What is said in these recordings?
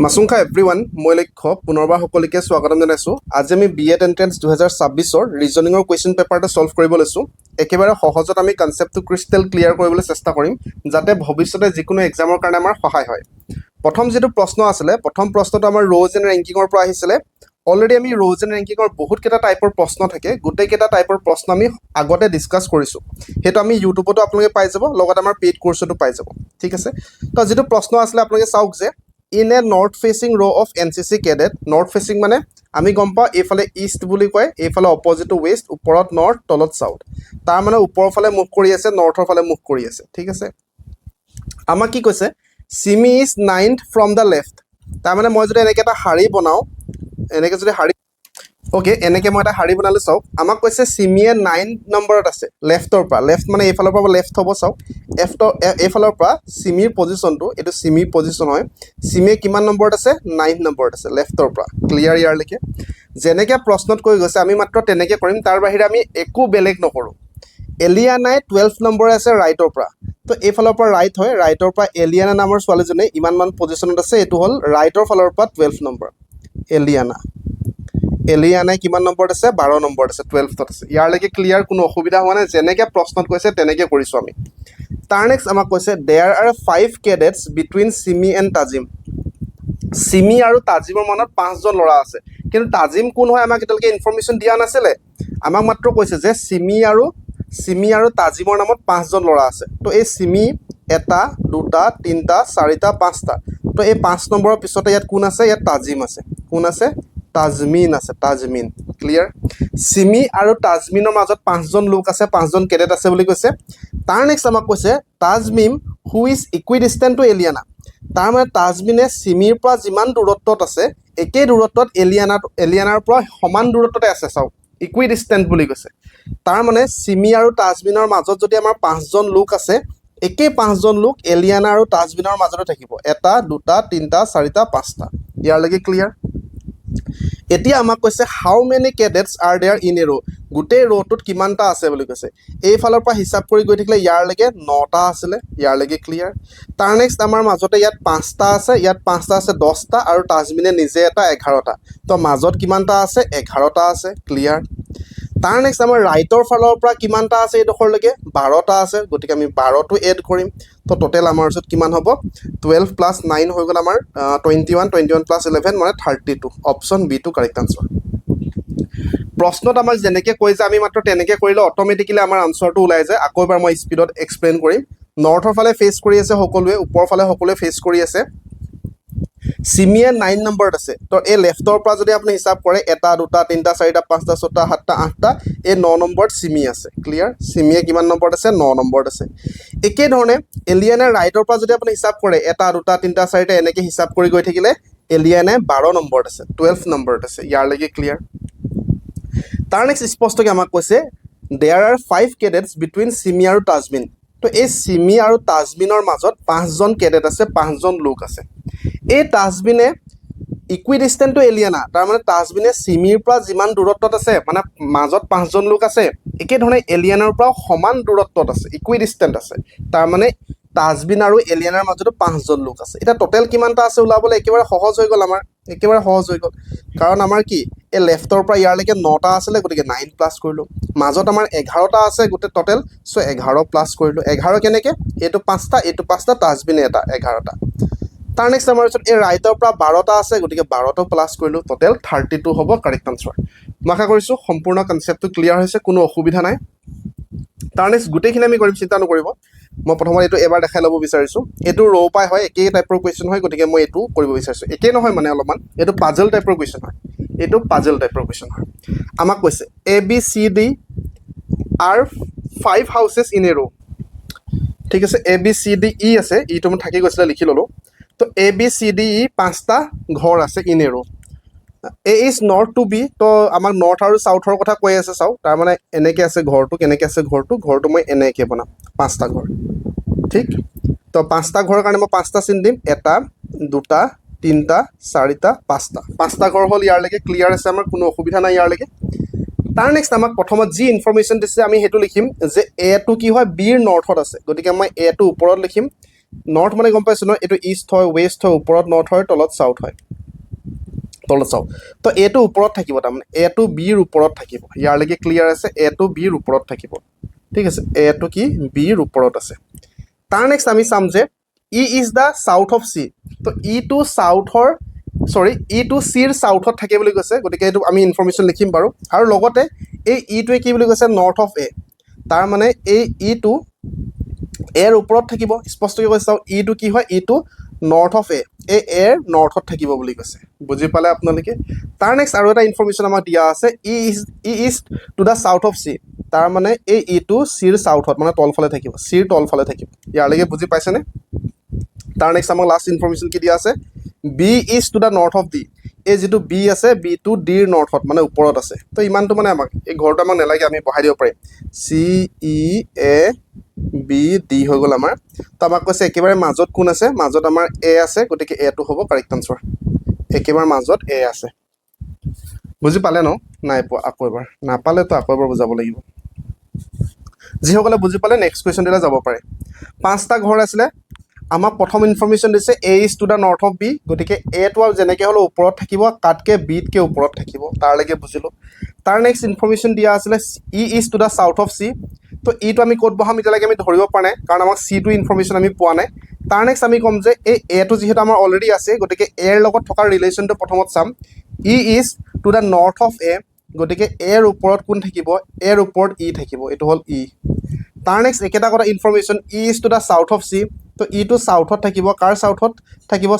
মাছুংখা everyone মই লক্ষ্য পুনৰবাৰ সকলোকে স্বাগতম জনাইছোঁ। আজি আমি বিএড এণ্ট্ৰেন্স 2026 ৰিজনিঙৰ কুৱেশ্যন পেপাৰটো ছল্ভ কৰিব লৈছোঁ। একেবাৰে সহজত আমি কনচেপ্টটো ক্ৰিষ্টেল ক্লিয়াৰ কৰিবলৈ চেষ্টা কৰিম যাতে ভৱিষ্যতে যিকোনো এক্সামৰ কাৰণে আমাৰ সহায় হয়। প্ৰথম যিটো প্ৰশ্ন আছিলে, প্ৰথম প্ৰশ্নটো আমাৰ ৰ'জ এণ্ড ৰেংকিঙৰ পৰা আহিছিলে। অলৰেডি আমি ৰ'জ এণ্ড ৰেংকিঙৰ বহুতকেইটা টাইপৰ প্ৰশ্ন থাকে, গোটেইকেইটা টাইপৰ প্ৰশ্ন আমি আগতে ডিছকাছ কৰিছোঁ। সেইটো আমি ইউটিউবতো আপোনালোকে পাই যাব, লগতে আমাৰ পেইড কোৰ্চতো পাই যাব। ঠিক আছে, তো যিটো প্ৰশ্ন আছিলে আপোনালোকে চাওক যে ইন এ নৰ্থ ফেচিং ৰ' of NCC cadet, north fetching মানে আমি গম পাওঁ এইফালে ইষ্ট বুলি কয়, এইফালে অপজিটটো ৱেষ্ট, ওপৰত নৰ্থ তলত চাউথ। তাৰ মানে ওপৰৰ ফালে মুখ কৰি আছে, নৰ্থৰ ফালে মুখ কৰি আছে। ঠিক আছে, আমাক কি কৈছে, Chimi is 9th from the left. তাৰমানে মই যদি এনেকৈ এটা শাৰী বনাওঁ, এনেকৈ যদি শাৰী এনেকৈ মই এটা শাৰী বনালোঁ চাওক, আমাক কৈছে চিমিয়ে 9 নম্বৰত আছে লেফ্টৰ পৰা। লেফ্ট মানে এইফালৰ পৰা লেফ্ট হ'ব চাওক, এইফালৰ পৰা চিমিৰ পজিশ্যনটো, এইটো চিমিৰ পজিশ্যন হয়। চিমিয়ে কিমান নম্বৰত আছে? 9 নম্বৰত আছে লেফ্টৰ পৰা। ক্লিয়াৰ ইয়াৰলৈকে? যেনেকৈ প্ৰশ্নত কৈ গৈছে আমি মাত্ৰ তেনেকৈ কৰিম, তাৰ বাহিৰে আমি একো বেলেগ নকৰোঁ। এলিয়ানাই 12 নম্বৰে আছে ৰাইটৰ পৰা, তো এইফালৰ পৰা ৰাইট হয়, ৰাইটৰ পৰা এলিয়ানা নামৰ ছোৱালীজনী ইমানমান পজিশ্যনত আছে, এইটো হ'ল ৰাইটৰ ফালৰ পৰা 12 নম্বৰ। এলিয়ানাই কিমান নম্বৰত আছে? 12 নম্বৰত আছে, 12ত আছে। ইয়াৰলৈকে ক্লিয়াৰ? কোনো অসুবিধা হোৱা নাই? যেনেকৈ প্ৰশ্নত কৈছে তেনেকৈ কৰিছোঁ আমি। তাৰ নেক্সট আমাক কৈছে there are 5 cadets between Chimi and Tajim. Chimi আৰু তাজিমৰ মনত 5জন ল'ৰা আছে, কিন্তু তাজিম কোন হয় আমাক এতিয়ালৈকে ইনফৰ্মেশ্যন দিয়া নাছিলে। আমাক মাত্ৰ কৈছে যে চিমি আৰু তাজিমৰ নামত 5জন ল'ৰা আছে। তো এই চিমি 1, 2, 3, 4, 5টা, তো এই 5 নম্বৰৰ পিছতে ইয়াত কোন আছে? ইয়াত তাজিম আছে। কোন আছে? তাজমিন আছে, তাজমিন। ক্লিয়াৰ? চিমি আৰু তাজমিনৰ মাজত 5জন লোক আছে, 5জন কেডেট আছে বুলি কৈছে। তাৰ নেক্সট আমাক কৈছে Tazmin who is equidistant to Eliana. তাৰমানে তাজমিনে চিমিৰ পৰা যিমান দূৰত্বত আছে, একেই দূৰত্বত এলিয়ানাৰ পৰা সমান দূৰত্বতে আছে। চাওক, ইকুইডিষ্টেণ্ট বুলি কৈছে। তাৰমানে চিমি আৰু তাজমিনৰ মাজত যদি আমাৰ 5জন লোক আছে, একেই 5জন লোক এলিয়ানা আৰু তাজমিনৰ মাজতে থাকিব। 1, 2, 3, 4, 5টা। ইয়াৰলৈকে ক্লিয়াৰ? এতিয়া আমাক কৈছে how many cadets are there in a row'. গোটেই ৰ'টোত কিমানটা আছে বুলি কৈছে। এইফালৰ পৰা হিচাপ কৰি গৈ থাকিলে ইয়াৰলৈকে 9টা আছিলে। ইয়াৰলৈকে ক্লিয়াৰ? তাৰ নেক্সট আমাৰ মাজতে ইয়াত 5টা আছে, ইয়াত 5টা আছে 10টা, আৰু তাজমিনে নিজে এটা 11টা। তো মাজত কিমানটা আছে? 11টা আছে। ক্লিয়াৰ? তাৰ নেক্সট আমাৰ ৰাইটৰ ফালৰ পৰা কিমানটা আছে? এইডোখৰলৈকে 12টা আছে, গতিকে আমি 12টো এড কৰিম। তো টোটেল আমাৰ ওচৰত কিমান হ'ব? 12 + 9 হৈ গ'ল আমাৰ 21, 21 + 11 মানে 32। অপশ্যন বিটো কাৰেক্ট আনচাৰ। প্ৰশ্নত আমাক যেনেকৈ কৈ যে আমি মাত্ৰ তেনেকৈ কৰিলে অট'মেটিকেলি আমাৰ আনচাৰটো ওলাই যায়। আকৌ এবাৰ মই স্পীডত এক্সপ্লেইন কৰিম। নৰ্থৰ ফালে ফেচ কৰি আছে সকলোৱে, ওপৰৰ ফালে সকলোৱে ফেচ কৰি আছে। চিমিয়ে 9 নম্বৰত আছে, তো এই লেফ্টৰ পৰা যদি আপুনি হিচাপ কৰে 1, 2, 3, 4, 5, 6, 7, 8টা, এই 9 নম্বৰত চিমি আছে। ক্লিয়াৰ? চিমিয়ে কিমান নম্বৰত আছে? 9 নম্বৰত আছে। একেধৰণে এলিয়ানাৰ ৰাইটৰ পৰা যদি আপুনি হিচাপ কৰে 1, 2, 3, 4টা এনেকৈ হিচাপ কৰি গৈ থাকিলে এলিয়ানাই 12 নম্বৰত আছে, 12 নম্বৰত আছে। ইয়াৰলৈকে ক্লিয়াৰ? তাৰ নেক্সট স্পষ্টকৈ আমাক কৈছে দেয়াৰ আৰ 5 কেডেটছ বিটুইন চিমি আৰু তাজমিন। তো এই চিমি আৰু তাজমিনৰ মাজত 5জন কেডেট আছে, 5জন লোক আছে। এই তাজমিনে ইকুইডিষ্টেণ্ট টু এলিয়ানা, তাৰমানে তাজমিনে চিমিৰ পৰা যিমান দূৰত্বত আছে, মানে মাজত 5জন লোক আছে, একেধৰণে এলিয়ানাৰ পৰাও সমান দূৰত্বত আছে, ইকুইডিষ্টেণ্ট আছে। তাৰমানে তাজমিন আৰু এলিয়ানাৰ মাজতো 5জন লোক আছে। এতিয়া টোটেল কিমানটা আছে ওলাবলৈ একেবাৰে সহজ হৈ গ'ল আমাৰ, একেবাৰে সহজ হৈ গ'ল। কাৰণ আমাৰ কি, এই লেফ্টৰ পৰা ইয়াৰলৈকে 9টা আছিলে, গতিকে 9 প্লাছ কৰিলোঁ। মাজত আমাৰ 11টা আছে গোটেই টোটেল, চ' 11 প্লাছ কৰিলোঁ। 11 কেনেকৈ? এইটো 5টা, এইটো 5টা, তাজমিনে এটা, 11টা। তাৰ নেক্সট আমাৰ ওচৰত এই ৰাইটৰ পৰা 12টা আছে, গতিকে 12টো প্লাছ কৰিলোঁ। টোটেল 32 হ'ব কাৰেক্ট আনচাৰ। মই আশা কৰিছোঁ সম্পূৰ্ণ কনচেপ্টটো ক্লিয়াৰ হৈছে, কোনো অসুবিধা নাই। তাৰ নেক্সট গোটেইখিনি আমি কৰিম, চিন্তা নকৰিব। মই প্ৰথমত এইটো এবাৰ দেখাই ল'ব বিচাৰিছোঁ। এইটো ৰ' পাই হয়, একেই টাইপৰ কুৱেশ্যন হয়, গতিকে মই এইটো কৰিব বিচাৰিছোঁ। একেই নহয় মানে অলপমান, এইটো পাজল টাইপৰ কুৱেশ্যন হয়, এইটো পাজল টাইপৰ কুৱেশ্যন হয়। আমাক কৈছে ABCD R 5 houses in a ৰ'। ঠিক আছে, ABCDE আছে, ইটো মোৰ থাকি গৈছিলে, লিখি ল'লোঁ। তো ABCDE 5টা ঘৰ আছে in a row'. A is north to B, তো আমাক নৰ্থ আৰু চাউথৰ কথা কৈ আছে। চাওক, তাৰমানে এনেকৈ আছে ঘৰটো, কেনেকৈ আছে ঘৰটো মই এনেকৈ বনাম, 5টা ঘৰ। ঠিক, তো 5টা ঘৰৰ কাৰণে মই 5টা চিন দিম, 1, 2, 3, 4, 5টা। 5টা ঘৰ হ'ল। ইয়াৰলৈকে ক্লিয়াৰ আছে আমাৰ, কোনো অসুবিধা নাই ইয়াৰলৈকে। তাৰ নেক্সট আমাক প্ৰথমত যি ইনফৰ্মেশ্যন দিছে আমি সেইটো লিখিম যে এটো কি হয়, বিৰ নৰ্থত আছে, গতিকে মই এটো ওপৰত লিখিম, নৰ্থ মানে গম পাইছোঁ নহয়, এইটো ইষ্ট হয়, ৱেষ্ট হয়, ওপৰত নৰ্থ হয়, তলত চাউথ হয়, তলত চাউথ। তো এটো ওপৰত থাকিব, তাৰমানে এটো বিৰ ওপৰত থাকিব। ইয়াৰলৈকে ক্লিয়াৰ আছে? এটো বিৰ ওপৰত থাকিব, ঠিক আছে, এটো কি বিৰ ওপৰত আছে। তাৰ নেক্সট আমি চাম যে E is the south of C. তো ইটো চাউথৰ ইটো চিৰ চাউথত থাকে বুলি কৈছে, গতিকে এইটো আমি ইনফৰ্মেশ্যন লিখিম বাৰু। আৰু লগতে এই ইটোৱে কি বুলি কৈছে? নৰ্থ অফ এ। তাৰ মানে এই ইটো এৰ ওপৰত থাকিব, স্পষ্টকৈ কৈছে চাওক, ইটো কি হয়? ইটো নৰ্থ অফ এ, এই এৰ নৰ্থত থাকিব বুলি কৈছে। বুজি পালে আপোনালোকে? তাৰ নেক্সট আৰু এটা ইনফৰ্মেশ্যন আমাক দিয়া আছে, E is to the south of C. তাৰ মানে এই ইটো চিৰ চাউথত, মানে তলফালে থাকিব, চিৰ তলফালে থাকিব। ইয়াৰলৈকে বুজি পাইছেনে? তাৰ নেক্সট আমাক লাষ্ট ইনফৰ্মেশ্যন কি দিয়া আছে? B is to the north of D. এই যিটো বি আছে, বিটো ডিৰ নৰ্থত, মানে ওপৰত আছে। তো ইমানটো মানে আমাক, এই ঘৰটো আমাক নালাগে, আমি বহাই দিব পাৰিম। C E A B D হৈ গ'ল আমাৰ। তো আমাক কৈছে একেবাৰে মাজত কোন আছে? মাজত আমাৰ এ আছে, গতিকে এটো হ'ব কাৰেক্ট আনচাৰ। একেবাৰে মাজত এ আছে। বুজি পালে ন? নাই পোৱা? আকৌ এবাৰ নাপালেতো আকৌ এবাৰ বুজাব লাগিব। যিসকলে বুজি পালে নেক্সট কুৱেশ্যনটোলৈ যাব পাৰে। 5টা ঘৰ আছিলে, আমাক প্ৰথম ইনফৰ্মেশ্যন দিছে A is to the north of B, গতিকে এটো আৰু যেনেকৈ হ'লেও ওপৰত থাকিব, তাতকৈ বিতকৈ ওপৰত থাকিব। তাৰলৈকে বুজিলোঁ। তাৰ নেক্সট ইনফৰ্মেশ্যন দিয়া আছিলে E is to the south of C. তো ইটো আমি ক'ত বহাম এতিয়ালৈকে আমি ধৰিব পৰা নাই, কাৰণ আমাক চিটো ইনফৰ্মেশ্যন আমি পোৱা নাই। তাৰ নেক্সট আমি ক'ম যে এই এটো যিহেতু আমাৰ অলৰেডি আছে, গতিকে এৰ লগত থকা ৰিলেশ্যনটো প্ৰথমত চাম। E is to the north of A, গতিকে এৰ ওপৰত কোন থাকিব? এৰ ওপৰত ই থাকিব, এইটো হ'ল ই। তাৰ নেক্সট একেটা কথা information, E is to the south of C. তো ইটো চাউথত থাকিব, কাৰ চাউথত থাকিব?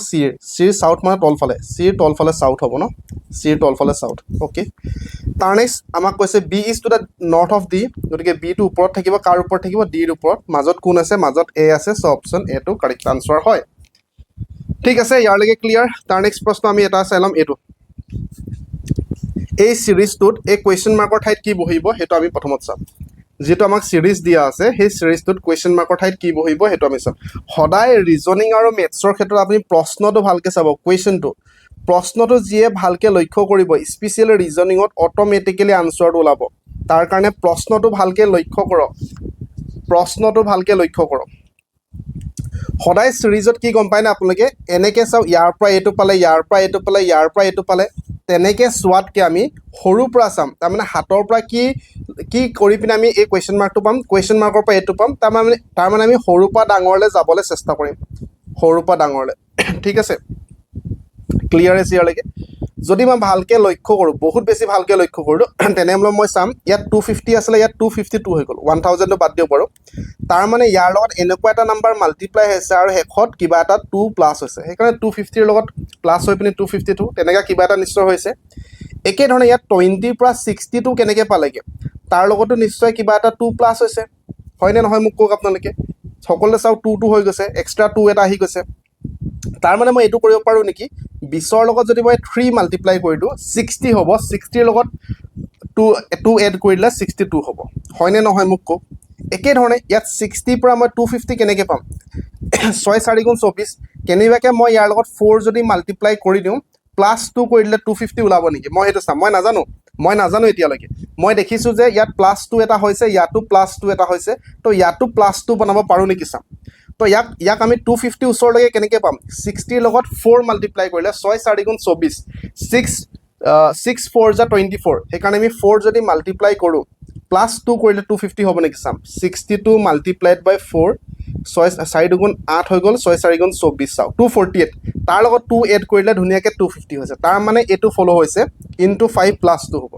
চিৰ চাউথ মানে তলফালে, চিৰ তলফালে চাউথ হ'ব ন, চিৰ তলফালে চাউথ। অ'কে। তাৰ নেক্সট আমাক কৈছে B is to the north of D, গতিকে বিটো ওপৰত থাকিব, কাৰ ওপৰত থাকিব? ডিৰ ওপৰত। মাজত কোন আছে? মাজত এ আছে, চ' অপশ্যন এটো কাৰেক্ট আনচাৰ হয়। ঠিক আছে, ইয়াৰলৈকে ক্লিয়াৰ। তাৰ নেক্সট প্ৰশ্ন আমি এটা চাই ল'ম, এইটো এই চিৰিজটোত এই কুৱেশ্যন মাৰ্কৰ ঠাইত কি বহিব সেইটো আমি প্ৰথমত চাম। যিটো আমাক চিৰিজ দিয়া আছে, সেই চিৰিজটোত কুৱেশ্যন মাৰ্কৰ ঠাইত কি বহিব সেইটো আমি চাম। সদায় ৰিজনিং আৰু মেথছৰ ক্ষেত্ৰত আপুনি প্ৰশ্নটো ভালকৈ চাব, কুৱেশ্যনটো। প্ৰশ্নটো যিয়ে ভালকৈ লক্ষ্য কৰিব, স্পেচিয়েলি ৰিজনিঙত অট'মেটিকেলি আনচাৰটো ওলাব। তাৰ কাৰণে প্ৰশ্নটো ভালকৈ লক্ষ্য কৰক, প্ৰশ্নটো ভালকৈ লক্ষ্য কৰক। সদায় চিৰিজত কি গম পায় না আপোনালোকে? এনেকৈ চাওক, ইয়াৰ পৰা এইটো পালে, ইয়াৰ পৰা এইটো পালে, ইয়াৰ পৰা এইটো পালে, তেনেকৈ চোৱাতকৈ আমি সৰুৰ পৰা চাম। তাৰমানে হাতৰ পৰা কি কৰি পিনে আমি এই কুৱেশ্যন মাৰ্কটো পাম, কুৱেশ্যন মাৰ্কৰ পৰা এইটো পাম। তাৰমানে আমি সৰুৰ পৰা ডাঙৰলৈ যাবলৈ চেষ্টা কৰিম, সৰুৰ পৰা ডাঙৰলৈ। ঠিক আছে, ক্লিয়াৰ আছে ইয়ালৈকে? যদি মই ভালকৈ লক্ষ্য কৰোঁ, বহুত বেছি ভালকৈ লক্ষ্য কৰিলোঁ, তেনেহ'লে মই চাম ইয়াত 250 আছিলে, ইয়াত 252 হৈ গ'ল, 1000টো বাদ দিব পাৰোঁ। তাৰমানে ইয়াৰ লগত এনেকুৱা এটা নাম্বাৰ মাল্টিপ্লাই হৈছে আৰু শেষত কিবা এটা 2 প্লাছ হৈছে, সেইকাৰণে 250ৰ লগত প্লাছ হৈ পিনি 252, তেনেকৈ কিবা এটা নিশ্চয় হৈছে। একেধৰণে ইয়াত 20ৰ পৰা 62 কেনেকৈ পালেগৈ? তাৰ লগতো নিশ্চয় কিবা এটা 2 প্লাছ হৈছে, হয়নে নহয় মোক কওক আপোনালোকে? সকলোৱে চাওক, 2 হৈ গৈছে, এক্সট্ৰা 2 এটা আহি গৈছে। তাৰমানে মই এইটো কৰিব পাৰোঁ নেকি, 20ৰ লগত যদি মই 3 মাল্টিপ্লাই কৰি দিওঁ 60 হ'ব, 60ৰ লগত 2 এড কৰি দিলে 62 হ'ব, হয়নে নহয় মোক কওক? একেধৰণে ইয়াত 60ৰ পৰা মই 250 কেনেকৈ পাম? 6 4 গুণ 24, কেনেবাকৈ মই ইয়াৰ লগত 4 যদি মাল্টিপ্লাই কৰি দিওঁ, +2 কৰি দিলে 250 ওলাব নেকি? মই সেইটো চাম, মই নাজানো এতিয়ালৈকে। মই দেখিছোঁ যে ইয়াত +2 এটা হৈছে, ইয়াতো +2 এটা হৈছে, তো ইয়াতো +2 বনাব পাৰোঁ নেকি চাম। তো ইয়াক আমি 250 ওচৰলৈকে কেনেকৈ পাম? 60ৰ লগত 4 মাল্টিপ্লাই কৰিলে 6 4 গুণ 24, 6 4 = 24, সেইকাৰণে আমি 4 যদি মাল্টিপ্লাই কৰোঁ, +2 কৰিলে 250 হ'ব নেকি চাম। 62 মাল্টিপ্লাইড বাই 4, 6 4 গুণ 8 হৈ গ'ল, 6 4 গুণ 24 চাওক, 248, তাৰ লগত 2 এড কৰিলে ধুনীয়াকৈ 250 হৈছে। তাৰ মানে এইটো ফ'ল' হৈছে, ইনটু 5 + 2 হ'ব।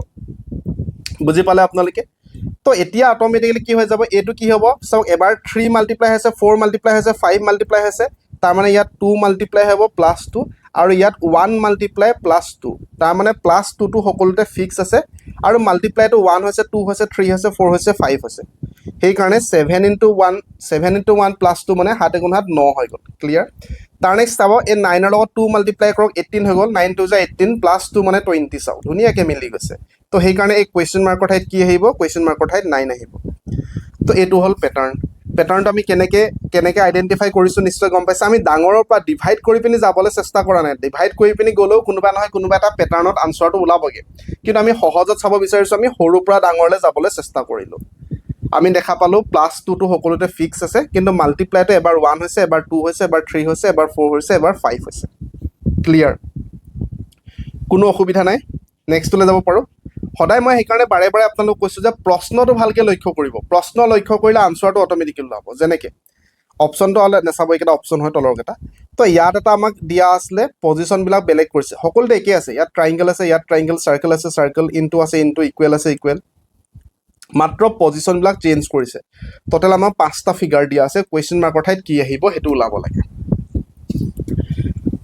বুজি পালে আপোনালোকে? তো এতিয়া অট'মেটিকেলি কি হৈ যাব, এইটো কি হ'ব চাওক, এবাৰ 3 মাল্টিপ্লাই হৈছে, 4 মাল্টিপ্লাই হৈছে, 5 মাল্টিপ্লাই হৈছে, তাৰমানে ইয়াত 2 মাল্টিপ্লাই হ'ব +2, আৰু ইয়াত 1 মাল্টিপ্লাই +2, তাৰমানে +2টো সকলোতে ফিক্স আছে, আৰু মাল্টিপ্লাইটো 1 হৈছে, 2 হৈছে, 3 হৈছে, 4 হৈছে, 5 হৈছে। সেইকাৰণে 7 × 1 + 2 মানে 7 × 7 9 হৈ গ'ল। ক্লিয়াৰ? তাৰ নেক্সট চাব, এই 9ৰ লগত 2 মাল্টিপ্লাই কৰক, 18 হৈ গ'ল, 9 × 2 = 18, +2 মানে 20 চাওক, ধুনীয়াকৈ মিলি গৈছে। তো সেইকাৰণে এই কুৱেশ্যন মাৰ্কৰ ঠাইত কি আহিব? কুৱেশ্যন মাৰ্কৰ ঠাইত 9 আহিব। তো এইটো হ'ল পেটাৰ্ণটো আমি কেনেকৈ আইডেণ্টিফাই কৰিছোঁ নিশ্চয় গম পাইছে। আমি ডাঙৰৰ পৰা ডিভাইড কৰি পিনি যাবলৈ চেষ্টা কৰা নাই, ডিভাইড কৰি পিনি গ'লেও কোনোবা নহয় কোনোবা এটা পেটাৰ্ণত আনচাৰটো ওলাবগৈ, কিন্তু আমি সহজত চাব বিচাৰিছোঁ, আমি সৰুৰ পৰা ডাঙৰলৈ যাবলৈ চেষ্টা কৰিলোঁ। আমি দেখা পালোঁ +2টো সকলোতে ফিক্স আছে কিন্তু মাল্টিপ্লাইটো এবাৰ 1 হৈছে এবাৰ 2 হৈছে এবাৰ 3 হৈছে এবাৰ 4 হৈছে এবাৰ 5 হৈছে ক্লিয়াৰ কোনো অসুবিধা নাই নেক্সটলৈ যাব পাৰোঁ সদায় মই সেইকাৰণে বাৰে বাৰে আপোনালোকক কৈছোঁ যে প্ৰশ্নটো ভালকৈ লক্ষ্য কৰিব প্ৰশ্ন লক্ষ্য কৰিলে আনচাৰটো অট'মেটিকেলি ওলাব যেনেকৈ অপশ্যনটো হ'লে নাচাব এইকেইটা অপশ্যন হয় তলৰকেইটা তো ইয়াত এটা আমাক দিয়া আছিলে পজিশ্যনবিলাক বেলেগ কৰিছে সকলোতে একেই আছে ইয়াত ট্ৰাইংগল আছে ইয়াত ট্ৰাইংগল চাৰ্কেল আছে চাৰ্কেল ইনটু আছে ইনটু ইকুৱেল আছে ইকুৱেল মাত্ৰ পজিশ্যনবিলাক চেঞ্জ কৰিছে টোটেল আমাক 5টা ফিগাৰ দিয়া আছে কুৱেশ্যন মাৰ্কৰ ঠাইত কি আহিব সেইটো ওলাব লাগে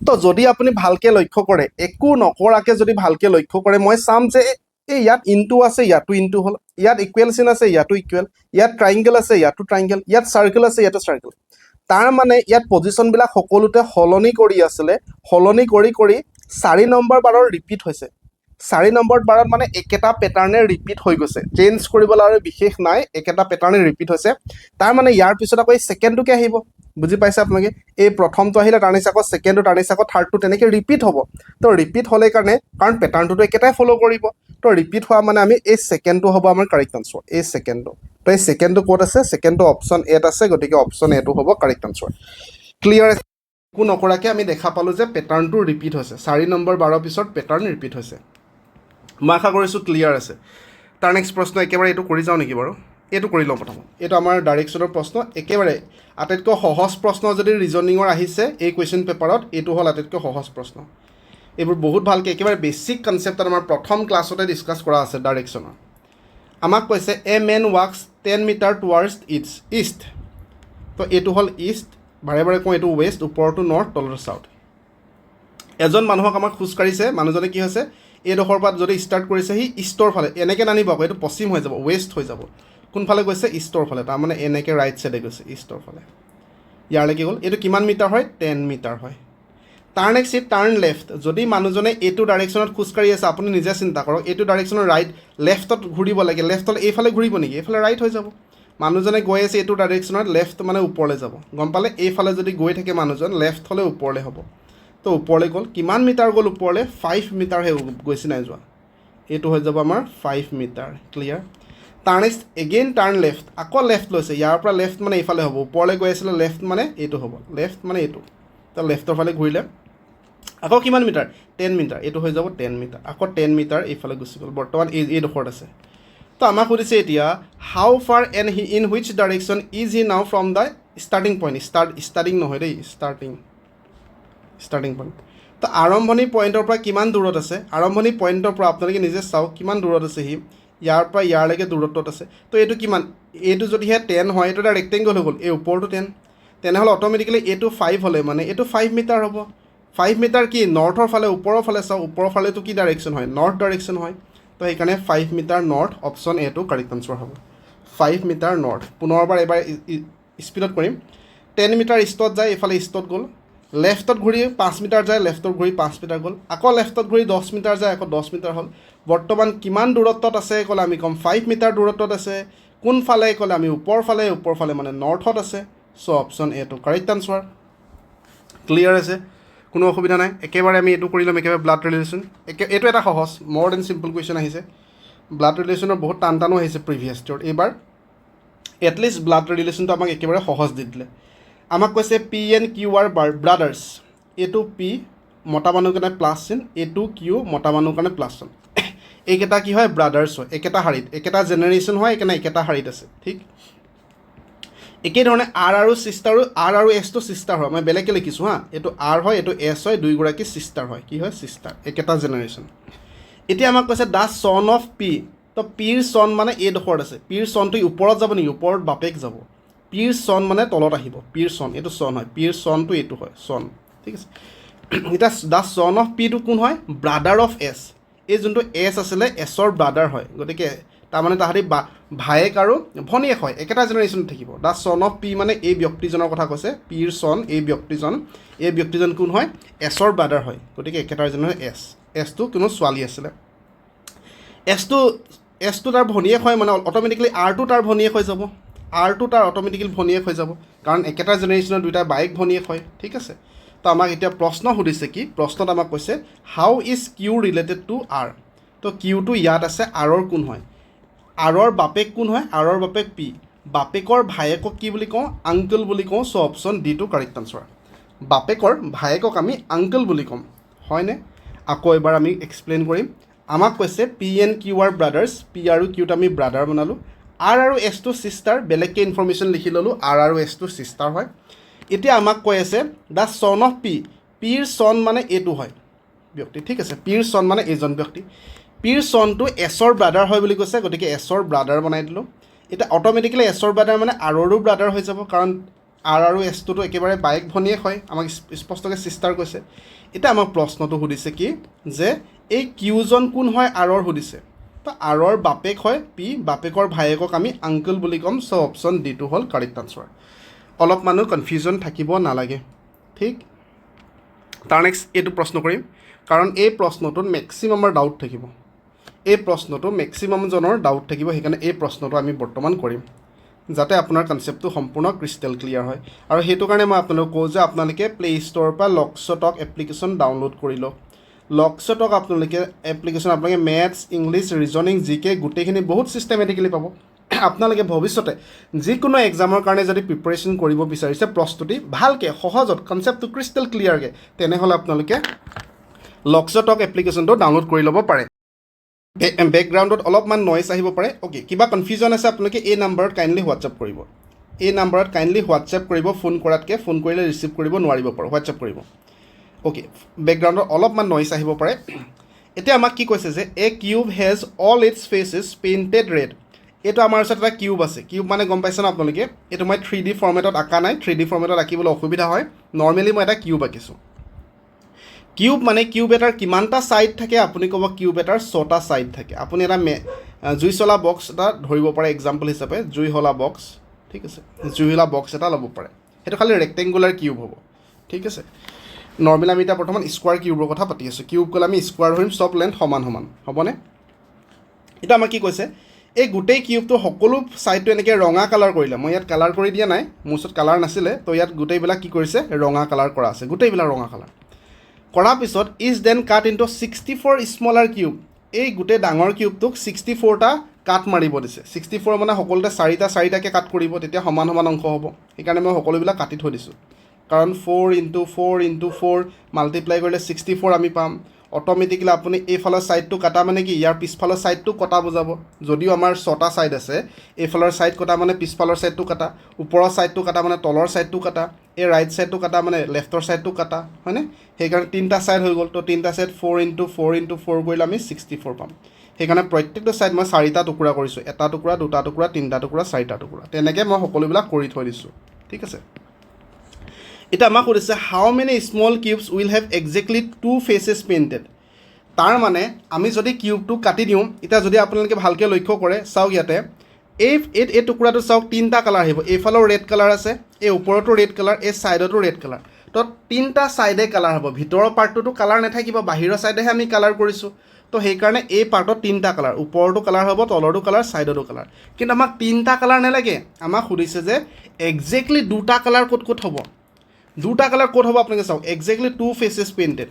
তো যদি আপুনি ভালকৈ লক্ষ্য কৰে একো নকৰাকৈ যদি ভালকৈ লক্ষ্য কৰে মই চাম যে এই ইয়াত ইনটু আছে ইয়াতো ইনটু হ'ল ইয়াত ইকুৱেল চিন আছে ইয়াতো ইকুৱেল ইয়াত ট্ৰাইংগল আছে ইয়াতো ট্ৰাইংগল ইয়াত চাৰ্কেল আছে ইয়াতো চাৰ্কেল তাৰ মানে ইয়াত পজিশ্যনবিলাক সকলোতে সলনি কৰি আছিলে সলনি কৰি কৰি 4 নম্বৰ বাৰৰ ৰিপিট হৈছে 4 নম্বৰ বাৰত মানে একেটা পেটাৰ্ণে ৰিপিট হৈ গৈছে চেঞ্জ কৰিবলৈ আৰু বিশেষ নাই একেটা পেটাৰ্ণে ৰিপিট হৈছে তাৰ মানে ইয়াৰ পিছত আকৌ এই ছেকেণ্ডটোকে আহিব বুজি পাইছে আপোনালোকে এই প্ৰথমটো আহিলে তাৰ নিচিনা আকৌ ছেকেণ্ডটো তাৰ নিচিনা আকৌ থাৰ্ডটো তেনেকৈ ৰিপিট হ'ব তো ৰিপিট হ'লে কাৰণে কাৰণ পেটাৰ্ণটোতো একেটাই ফ'ল' কৰিব তো ৰিপিট হোৱা মানে আমি এই ছেকেণ্ডটো হ'ব আমাৰ কাৰেক্ট আনচাৰ এই ছেকেণ্ডটো তো এই ছেকেণ্ডটো ক'ত আছে ছেকেণ্ডটো অপশ্যন এত আছে গতিকে অপশ্যন এটো হ'ব কাৰেক্ট আনচাৰ ক্লিয়াৰ একো নকৰাকৈ আমি দেখা পালোঁ যে পেটাৰ্ণটো ৰিপিট হৈছে 4 নম্বৰ বাৰৰ পিছত পেটাৰ্ণ ৰিপিট হৈছে মই আশা কৰিছোঁ ক্লিয়াৰ আছে তাৰ নেক্সট প্ৰশ্ন একেবাৰে এইটো কৰি যাওঁ নেকি বাৰু এইটো কৰি লওঁ প্ৰথমত এইটো আমাৰ ডাইৰেকশ্যনৰ প্ৰশ্ন একেবাৰে আটাইতকৈ সহজ প্ৰশ্ন যদি ৰিজনিঙৰ আহিছে এই কুৱেশ্যন পেপাৰত এইটো হ'ল আটাইতকৈ সহজ প্ৰশ্ন এইবোৰ বহুত ভালকৈ একেবাৰে বেছিক কনচেপ্টত আমাৰ প্ৰথম ক্লাছতে ডিছকাছ কৰা আছে ডাইৰেকশ্যনৰ আমাক কৈছে এ মেন ৱাকছ 10 মিটাৰ টুৱাৰ্ডছ ইষ্ট তো এইটো হ'ল ইষ্ট বাৰে বাৰে কওঁ এইটো ৱেষ্ট ওপৰতো নৰ্থ তলতো চাউথ এজন মানুহক আমাক খোজকাঢ়িছে মানুহজনে কি হৈছে এইডোখৰ পৰা যদি ষ্টাৰ্ট কৰিছে সি ইষ্টৰ ফালে এনেকৈ নানিব আকৌ এইটো পশ্চিম হৈ যাব ৱেষ্ট হৈ যাব কোনফালে গৈছে ইষ্টৰ ফালে তাৰমানে এনেকৈ ৰাইট ছাইডে গৈছে ইষ্টৰ ফালে ইয়াৰলৈকে গ'ল এইটো কিমান মিটাৰ হয় 10 মিটাৰ হয় তাৰ নেক্সট টাৰ্ণ লেফ্ট যদি মানুহজনে এইটো ডাইৰেকশ্যনত খোজকাঢ়ি আছে আপুনি নিজে চিন্তা কৰক এইটো ডাইৰেকশ্যনৰ ৰাইট লেফ্টত ঘূৰিব লাগে লেফ্টত এইফালে ঘূৰিব নেকি এইফালে ৰাইট হৈ যাব মানুহজনে গৈ আছে এইটো ডাইৰেকশ্যনত লেফ্ট মানে ওপৰলৈ যাব গম পালে এইফালে যদি গৈ থাকে মানুহজন লেফ্ট হ'লে ওপৰলৈ হ'ব তো ওপৰলৈ গ'ল কিমান মিটাৰ গ'ল ওপৰলৈ 5 মিটাৰহে গৈছে নাই যোৱা এইটো হৈ যাব আমাৰ 5 মিটাৰ ক্লিয়াৰ তাৰ নেক্সট এগেইন টাৰ্ণ লেফ্ট আকৌ লেফ্ট লৈছে ইয়াৰ পৰা লেফ্ট মানে এইফালে হ'ব ওপৰলৈ গৈ আছিলে লেফ্ট মানে এইটো হ'ব লেফ্ট মানে এইটো তো লেফ্টৰ ফালে ঘূৰিলে আকৌ কিমান মিটাৰ 10 মিটাৰ এইটো হৈ যাব 10 মিটাৰ আকৌ 10 মিটাৰ এইফালে গুচি গ'ল বৰ্তমান এইডোখৰত আছে তো আমাক সুধিছে এতিয়া how far and he in which direction is he now from the starting point starting নহয় দেই ষ্টাৰ্টিং পইণ্ট তো আৰম্ভণি পইণ্টৰ পৰা কিমান দূৰত আছে আৰম্ভণি পইণ্টৰ পৰা আপোনালোকে নিজে চাওক কিমান দূৰত আছে সি ইয়াৰ পৰা ইয়াৰলৈকে দূৰত্বত আছে তো এইটো কিমান এইটো যদিহে 10 হয় এইটো এটা ৰেক্টেংগল হৈ গ'ল এই ওপৰটো 10 তেনেহ'লে অট'মেটিকেলি এইটো 5 হ'লে মানে এইটো 5 মিটাৰ হ'ব 5 মিটাৰ কি নৰ্থৰ ফালে ওপৰৰ ফালে চাওক ওপৰৰ ফালেতো কি ডাইৰেকশ্যন হয় নৰ্থ ডাইৰেকশ্যন হয় তো সেইকাৰণে 5 মিটাৰ নৰ্থ অপশ্যন এটো কাৰেক্ট আনচাৰ হ'ব 5 মিটাৰ নৰ্থ পুনৰবাৰ এবাৰ স্পীডত কৰিম 10 মিটাৰ ইষ্টত যায় এইফালে ইষ্টত গ'ল লেফ্টত ঘূৰি 5 মিটাৰ যায় লেফ্টত ঘূৰি 5 মিটাৰ গ'ল আকৌ লেফ্টত ঘূৰি 10 মিটাৰ যায় আকৌ 10 মিটাৰ হ'ল বৰ্তমান কিমান দূৰত্বত আছে ক'লে আমি ক'ম 5 মিটাৰ দূৰত্বত আছে কোনফালে ক'লে আমি ওপৰ ফালে মানে নৰ্থত আছে চ' অপশ্যন এটো কাৰেক্ট আনচাৰ ক্লিয়াৰ আছে কোনো অসুবিধা নাই একেবাৰে আমি এইটো কৰি ল'ম একেবাৰে ব্লাড ৰিলেশ্যন এইটো এটা সহজ মোৰ দেন চিম্পল কুৱেশ্যন আহিছে ব্লাড ৰিলেশ্যনৰ বহুত টানো আহিছে প্ৰিভিয়াছ ইয়েৰত এইবাৰ এটলিষ্ট ব্লাড ৰিলেশ্যনটো আমাক একেবাৰে সহজ দি দিলে আমাক কৈছে P and Q are brothers এইটো পি মতা মানুহৰ কাৰণে প্লাছ চিন এইটো কিউ মতা মানুহৰ কাৰণে প্লাছ চিন এইকেইটা কি হয় ব্ৰাদাৰ্ছ হয় একেটা শাৰীত একেটা জেনেৰেশ্যন হয় সেইকাৰণে একেটা শাৰীত আছে ঠিক একেধৰণে আৰ আৰু ছিষ্টাৰো আৰ আৰু এছটো ছিষ্টাৰ হয় মই বেলেগকৈ লিখিছোঁ হা এইটো আৰ হয় এইটো এছ হয় দুয়োগৰাকী ছিষ্টাৰ হয় কি হয় ছিষ্টাৰ একেটা জেনেৰেশ্যন এতিয়া আমাক কৈছে দ্য চন অফ পি তো পিৰ চন মানে এইডোখৰত আছে পিৰ চনটো ওপৰত যাব নেকি ওপৰত বাপেক যাব পিৰ চন মানে তলত আহিব পিৰ চন এইটো চন হয় পিৰ চনটো এইটো হয় চন ঠিক আছে এতিয়া দ্য চন অফ পিটো কোন হয় ব্ৰাদাৰ অফ এছ এই যোনটো এছ আছিলে এছৰ ব্ৰাদাৰ হয় গতিকে তাৰমানে তাহাঁতি ভায়েক আৰু ভনীয়েক হয় একেটা জেনেৰেশ্যনত থাকিব দ্য চন অফ পি মানে এই ব্যক্তিজনৰ কথা কৈছে পিৰ চন এই ব্যক্তিজন কোন হয় এছৰ ব্ৰাদাৰ হয় গতিকে একেটা জেনেৰেশ্যন এছটো কোনো ছোৱালী আছিলে এছটো তাৰ ভনীয়েক হয় মানে অট'মেটিকেলি আৰটো তাৰ ভনীয়েক হৈ যাব আৰটো তাৰ অট'মেটিকেলি ভনীয়েক হৈ যাব কাৰণ একেটা জেনেৰেশ্যনৰ দুটা বাইক ভনীয়েক হয় ঠিক আছে তো আমাক এতিয়া প্ৰশ্ন সুধিছে কি প্ৰশ্নত আমাক কৈছে how is Q related to R তো কিউটো ইয়াত আছে আৰৰ কোন হয় আৰৰ বাপেক কোন হয় আৰৰ বাপেক পি বাপেকৰ ভায়েকক কি বুলি কওঁ আংকল বুলি কওঁ চ' অপশ্যন ডিটো কাৰেক্ট আনচাৰ বাপেকৰ ভায়েকক আমি আংকল বুলি ক'ম হয়নে আকৌ এবাৰ আমি এক্সপ্লেইন কৰিম আমাক কৈছে P and Q are brothers P আৰু কিউত আমি ব্ৰাদাৰ বনালোঁ আৰ আৰু এছটো ছিষ্টাৰ বেলেগকৈ ইনফৰ্মেশ্যন লিখি ল'লোঁ আৰ আৰু এছটো ছিষ্টাৰ হয় এতিয়া আমাক কৈ আছে দ্য ছন অফ পি পিৰ ছন মানে এইটো হয় ব্যক্তি ঠিক আছে পিৰ ছন মানে এইজন ব্যক্তি পিৰ ছনটো এছৰ ব্ৰাদাৰ হয় বুলি কৈছে গতিকে এছৰ ব্ৰাদাৰ বনাই দিলোঁ এতিয়া অট'মেটিকেলি এছৰ ব্ৰাদাৰ মানে আৰৰো ব্ৰাদাৰ হৈ যাব কাৰণ আৰ আৰু এছটোতো একেবাৰে বায়েক ভনীয়েক হয় আমাক স্পষ্টকৈ ছিষ্টাৰ কৈছে এতিয়া আমাক প্ৰশ্নটো সুধিছে কি যে এই কিউজন কোন হয় আৰৰ সুধিছে তো আৰৰ বাপেক হয় পি বাপেকৰ ভায়েকক আমি আংকল বুলি ক'ম চ' অপশ্যন ডিটো হ'ল কাৰেক্ট আনচাৰ অলপ মানুহ কনফিউজন থাকিব নালাগে ঠিক তাৰ নেক্সট এইটো প্ৰশ্ন কৰিম কাৰণ এই প্ৰশ্নটোত মেক্সিমামৰ ডাউট থাকিব এই প্ৰশ্নটো মেক্সিমামজনৰ ডাউট থাকিব সেইকাৰণে এই প্ৰশ্নটো আমি বৰ্তমান কৰিম যাতে আপোনাৰ কনচেপ্টটো সম্পূৰ্ণ ক্ৰিষ্টেল ক্লিয়াৰ হয় আৰু সেইটো কাৰণে মই আপোনালোকক কওঁ যে আপোনালোকে প্লে ষ্ট'ৰৰ পৰা লক্সটক এপ্লিকেশ্যন ডাউনলোড কৰি লওক লক্সটক আপোনালোকে এপ্লিকেশ্যন আপোনালোকে মেথছ ইংলিছ ৰিজনিং জি কে গোটেইখিনি বহুত ছিষ্টেমেটিকেলি পাব আপোনালোকে ভৱিষ্যতে যিকোনো এক্সামৰ কাৰণে যদি প্ৰিপাৰেশ্যন কৰিব বিচাৰিছে প্ৰস্তুতি ভালকৈ সহজত কনচেপ্টটো ক্ৰিষ্টেল ক্লিয়াৰকৈ তেনেহ'লে আপোনালোকে লক্সটক এপ্লিকেশ্যনটো ডাউনলোড কৰি ল'ব পাৰে বেকগ্ৰাউণ্ডত অলপমান নইজ আহিব পাৰে অ'কে কিবা কনফিউজন আছে আপোনালোকে এই নাম্বাৰত কাইণ্ডলি হোৱাটছএপ কৰিব এই নাম্বাৰত কাইণ্ডলি হোৱাটছএপ কৰিব ফোন কৰাতকৈ ফোন কৰিলে ৰিচিভ কৰিব নোৱাৰিব পাৰোঁ হোৱাটছএপ কৰিব অ'কে বেকগ্ৰাউণ্ডত অলপমান নইজ আহিব পাৰে এতিয়া আমাক কি কৈছে যে a cube has all its faces painted red এইটো আমাৰ ওচৰত এটা কিউব আছে কিউব মানে গম পাইছে ন আপোনালোকে এইটো মই 3D ফৰ্মেটত আঁকা নাই 3D ফৰ্মেটত আঁকিবলৈ অসুবিধা হয় নৰ্মেলি মই এটা কিউব আঁকিছোঁ কিউব মানে কিউব এটাৰ কিমানটা ছাইড থাকে আপুনি ক'ব কিউব এটাৰ 6টা ছাইড থাকে আপুনি এটা জুই চলা বক্স এটা ধৰিব পাৰে এক্সাম্পল হিচাপে জুই হলা বক্স ঠিক আছে জুই হলা বক্স এটা ল'ব পাৰে সেইটো খালি ৰেক্টেংগুলাৰ কিউব হ'ব ঠিক আছে নৰ্মেলি আমি এতিয়া বৰ্তমান স্কোৱাৰ কিউবৰ কথা পাতি আছোঁ কিউব ক'লে আমি স্কোৱাৰ ধৰিম চব লেন্থ সমান সমান হ'বনে এতিয়া আমাক কি কৈছে এই গোটেই কিউবটো সকলো ছাইডটো এনেকৈ ৰঙা কালাৰ কৰিলে মই ইয়াত কালাৰ কৰি দিয়া নাই মোৰ ওচৰত কালাৰ নাছিলে তো ইয়াত গোটেইবিলাক কি কৰিছে ৰঙা কালাৰ কৰা আছে গোটেইবিলাক ৰঙা কালাৰ কৰাৰ পিছত is then cut into 64 smaller cube এই গোটেই ডাঙৰ কিউবটোক 64টা কাট মাৰিব দিছে 64 মানে সকলোতে 4টা 4টাকৈ কাট কৰিব তেতিয়া সমান সমান অংশ হ'ব সেইকাৰণে মই সকলোবিলাক কাটি থৈ দিছোঁ কাৰণ 4 × 4 × 4 মাল্টিপ্লাই কৰিলে 64 আমি পাম অট'মেটিকেলি আপুনি এইফালৰ ছাইডটো কাটা মানে কি ইয়াৰ পিছফালৰ ছাইডটো কটা বুজাব যদিও আমাৰ 6টা ছাইড আছে এইফালৰ ছাইড কটা মানে পিছফালৰ ছাইডটো কাটা ওপৰৰ ছাইডটো কাটা মানে তলৰ ছাইডটো কাটা এই ৰাইট ছাইডটো কাটা মানে লেফ্টৰ ছাইডটো কাটা হয়নে সেইকাৰণে 3টা ছাইড হৈ গ'ল তো 3টা ছাইড 4 × 4 × 4 কৰিলে আমি 64 পাম সেইকাৰণে প্ৰত্যেকটো ছাইড মই 4টা টুকুৰা কৰিছোঁ এটা টুকুৰা দুটা টুকুৰা তিনিটা টুকুৰা 4টা টুকুৰা তেনেকৈ মই সকলোবিলাক কৰি থৈ দিছোঁ ঠিক আছে এটা আমাক সুধিছে how many small cubes will have exactly 2 faces painted তাৰ মানে আমি যদি কিউবটো কাটি দিওঁ এতিয়া যদি আপোনালোকে ভালকৈ লক্ষ্য কৰে চাওক ইয়াতে এই টুকুৰাটো চাওক 3টা কালাৰ আহিব এইফালেও ৰেড কালাৰ আছে এই ওপৰতো ৰেড কালাৰ এই ছাইডতো ৰেড কালাৰ তো 3টা ছাইডে কালাৰ হ'ব ভিতৰৰ পাৰ্টটোতো কালাৰ নাথাকিব বাহিৰৰ ছাইডেহে আমি কালাৰ কৰিছোঁ তো সেইকাৰণে এই পাৰ্টত 3টা কালাৰ ওপৰতো কালাৰ হ'ব তলৰতো কালাৰ ছাইডতো কালাৰ কিন্তু আমাক 3টা কালাৰ নালাগে আমাক সুধিছে যে এক্সেক্টলি 2টা কালাৰ ক'ত ক'ত হ'ব 2টা কালাৰ ক'ত হ'ব আপোনালোকে চাওক এক্সেক্টলি 2 ফেচেছ পেইণ্টেড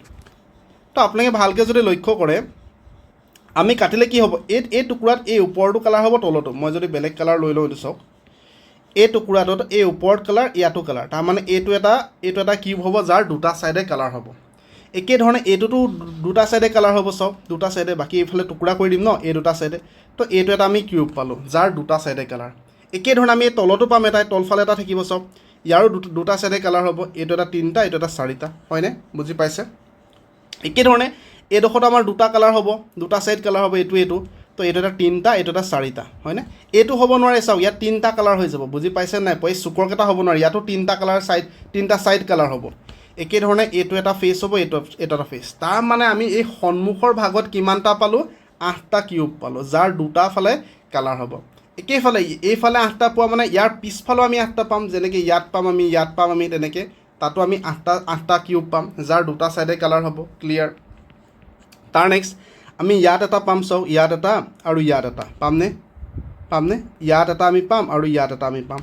তো আপোনালোকে ভালকৈ যদি লক্ষ্য কৰে আমি কাটিলে কি হ'ব এই টুকুৰাত এই ওপৰটো কালাৰ হ'ব তলতো মই যদি বেলেগ কালাৰ লৈ লওঁ এইটো চাওক এই টুকুৰাটোত এই ওপৰত কালাৰ ইয়াতো কালাৰ তাৰমানে এইটো এটা কিউব হ'ব যাৰ 2টা ছাইডে কালাৰ হ'ব একেধৰণে এইটোতো 2টা ছাইডে কালাৰ হ'ব চাওক 2টা ছাইডে বাকী এইফালে টুকুৰা কৰি দিম ন এই 2টা ছাইডে তো এইটো এটা আমি কিউব পালোঁ যাৰ 2টা ছাইডে কালাৰ একেধৰণে আমি এই তলতো পাম এটা তলফালে এটা থাকিব চাওক ইয়াৰো 2টা ছাইডে কালাৰ হ'ব এইটো এটা 3টা এইটো এটা 4টা হয়নে বুজি পাইছে একেধৰণে এইডোখৰত আমাৰ 2টা কালাৰ হ'ব 2টা ছাইড কালাৰ হ'ব এইটো তো এইটো এটা 3টা এইটো এটা 4টা হয়নে এইটো হ'ব নোৱাৰে চাওক ইয়াত 3টা কালাৰ হৈ যাব বুজি পাইছে নাই এই চুকৰকেইটা হ'ব নোৱাৰে ইয়াতো 3টা কালাৰ ছাইড 3টা ছাইড কালাৰ হ'ব একেধৰণে এইটো এটা ফেচ হ'ব এইটো এটা ফেচ তাৰ মানে আমি এই সন্মুখৰ ভাগত কিমানটা পালোঁ 8টা কিউব পালোঁ যাৰ 2টা ফালে কালাৰ হ'ব একেইফালে এইফালে 8টা পোৱা মানে ইয়াৰ পিছফালেও আমি 8টা পাম যেনেকৈ ইয়াত পাম আমি তেনেকৈ তাতো আমি 8টা কিউব পাম যাৰ 2টা ছাইডে কালাৰ হ'ব ক্লিয়াৰ তাৰ নেক্সট আমি ইয়াত এটা পাম চাওক ইয়াত এটা আৰু ইয়াত এটা পামনে ইয়াত এটা আমি পাম আৰু ইয়াত এটা আমি পাম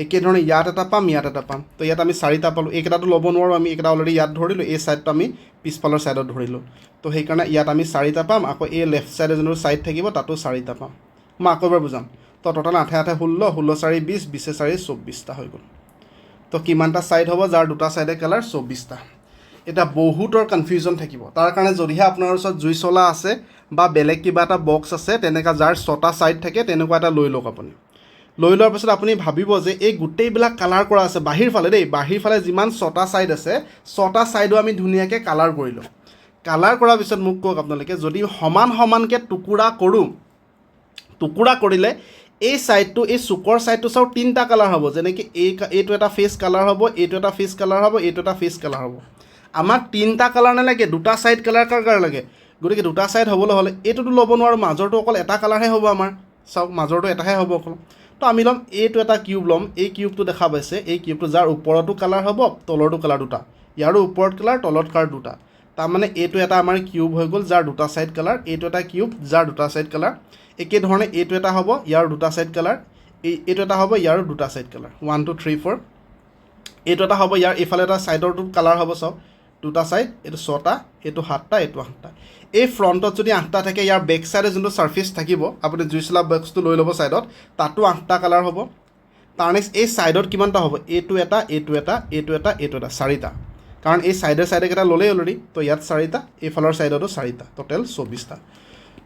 একেধৰণে ইয়াত এটা পাম ইয়াত এটা পাম তো ইয়াত আমি 4টা পালোঁ এইকেইটাটো ল'ব নোৱাৰোঁ আমি এইকেইটা অলৰেডি ইয়াত ধৰিলোঁ এই ছাইডটো আমি পিছফালৰ ছাইডত ধৰিলোঁ তো সেইকাৰণে ইয়াত আমি 4টা পাম আকৌ এই লেফ্ট ছাইডে যোনটো ছাইড থাকিব তাতো 4টা পাম মই আকৌ এবাৰ বুজাম তো টোটাল 8 8 16 16 4 20 20 4 24টা হৈ গ'ল তো কিমানটা ছাইড হ'ব যাৰ দুটা ছাইডে কালাৰ 24টা এটা বহুতৰ কনফিউজন থাকিব তাৰ কাৰণে যদিহে আপোনাৰ ওচৰত জুই চলা আছে বা বেলেগ কিবা এটা বক্স আছে তেনেকা যাৰ 6টা ছাইড থাকে তেনেকুৱা এটা লৈ লওক আপুনি লৈ লোৱাৰ পিছত আপুনি ভাবিব যে এই গোটেইবিলাক কালাৰ কৰা আছে বাহিৰ ফালে দেই বাহিৰ ফালে যিমান 6টা ছাইড আছে 6টা ছাইডো আমি ধুনীয়াকৈ কালাৰ কৰিলোঁ কালাৰ কৰাৰ পিছত মোক কওক আপোনালোকে যদি সমান সমানকৈ টুকুৰা কৰিলে এই ছাইডটো এই চুকৰ ছাইডটো চাওক 3টা কালাৰ হ'ব যেনেকৈ এইটো এটা ফেচ কালাৰ হ'ব এইটো এটা ফেচ কালাৰ হ'ব এইটো এটা ফেচ কালাৰ হ'ব আমাক 3টা কালাৰ নালাগে দুটা ছাইড কালাৰ কাৰ লাগে গতিকে দুটা ছাইড হ'বলৈ হ'লে এইটোতো ল'ব নোৱাৰোঁ মাজৰটো অকল এটা কালাৰহে হ'ব আমাৰ চাওক মাজৰটো এটাহে হ'ব অকল তো আমি ল'ম এইটো এটা কিউব ল'ম এই কিউবটো দেখা পাইছে এই কিউবটো যাৰ ওপৰতো কালাৰ হ'ব তলৰটো কালাৰ দুটা ইয়াৰো ওপৰত কালাৰ তলত কালাৰ দুটা তাৰমানে এইটো এটা আমাৰ কিউব হৈ গ'ল যাৰ দুটা ছাইড কালাৰ এইটো এটা কিউব যাৰ দুটা ছাইড কালাৰ একেধৰণে এইটো এটা হ'ব ইয়াৰ দুটা ছাইড কালাৰ এইটো এটা হ'ব ইয়াৰো দুটা ছাইড কালাৰ 1 2 3 4 এইটো এটা হ'ব ইয়াৰ এইফালে এটা ছাইডৰটো কালাৰ হ'ব চাওক দুটা ছাইড এইটো 6টা এইটো 7টা এইটো 8টা এই ফ্ৰণ্টত যদি 8টা থাকে ইয়াৰ বেক ছাইডে যোনটো ছাৰ্ফেচ থাকিব আপুনি জুই চলা বক্সটো লৈ ল'ব ছাইডত তাতো 8টা কালাৰ হ'ব তাৰ নেক্সট এই ছাইডত কিমানটা হ'ব এইটো এটা এইটো এটা এইটো এটা এইটো এটা 4টা কাৰণ এই ছাইডে কেইটা ল'লেই অলৰেডি তো ইয়াত 4টা এইফালৰ ছাইডতো 4টা টোটেল 24টা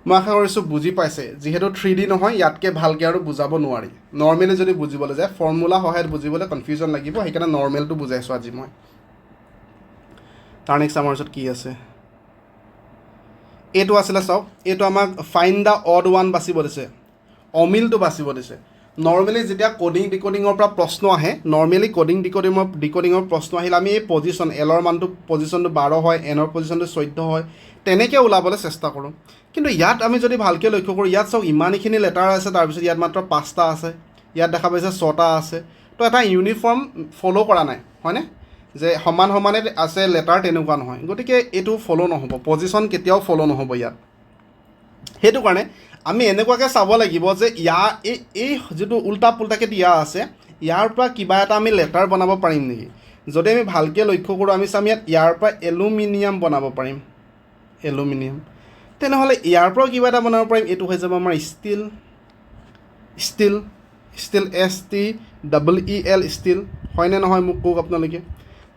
মই আশা কৰিছোঁ বুজি পাইছে যিহেতু 3D নহয় ইয়াতকৈ ভালকৈ আৰু বুজাব নোৱাৰি নৰ্মেলি যদি বুজিবলৈ যায় ফৰ্মুলা সহায়ত বুজিবলৈ কনফিউজন লাগিব সেইকাৰণে নৰ্মেলটো বুজাইছোঁ আজি মই তাৰ নেক্সট আমাৰ ওচৰত কি আছে এইটো আছিলে চাওক এইটো আমাক ফাইন দ্য অড ওৱান বাচিব দিছে অমিলটো বাচিব দিছে নৰ্মেলি যেতিয়া কোডিং ডিকোডিঙৰ পৰা প্ৰশ্ন আহে নৰ্মেলি কোডিং ডিকোডিঙৰ প্ৰশ্ন আহিলে আমি এই পজিশ্যন এলৰ মানটো পজিশ্যনটো 12 হয় এনৰ পজিশ্যনটো 14 হয় তেনেকৈ ওলাবলৈ চেষ্টা কৰোঁ কিন্তু ইয়াত আমি যদি ভালকৈ লক্ষ্য কৰোঁ ইয়াত চাওক ইমানখিনি লেটাৰ আছে তাৰপিছত ইয়াত মাত্ৰ 5টা আছে ইয়াত দেখা পাইছে 6টা আছে তো এটা ইউনিফৰ্ম ফ'ল' কৰা নাই হয়নে যে সমানে আছে লেটাৰ তেনেকুৱা নহয় গতিকে এইটো ফ'ল' নহ'ব পজিশ্যন কেতিয়াও ফ'ল' নহ'ব ইয়াত সেইটো কাৰণে আমি এনেকুৱাকৈ চাব লাগিব যে এই যিটো উল্টা পুল্টাকৈ দিয়া আছে ইয়াৰ পৰা কিবা এটা আমি লেটাৰ বনাব পাৰিম নেকি যদি আমি ভালকৈ লক্ষ্য কৰোঁ আমি চাম ইয়াৰ পৰা এলুমিনিয়াম বনাব পাৰিম এলুমিনিয়াম তেনেহ'লে ইয়াৰ পৰাও কিবা এটা বনাব পাৰিম এইটো হৈ যাব আমাৰ ষ্টিল STEEL ষ্টিল হয়নে নহয় মোক কওক আপোনালোকে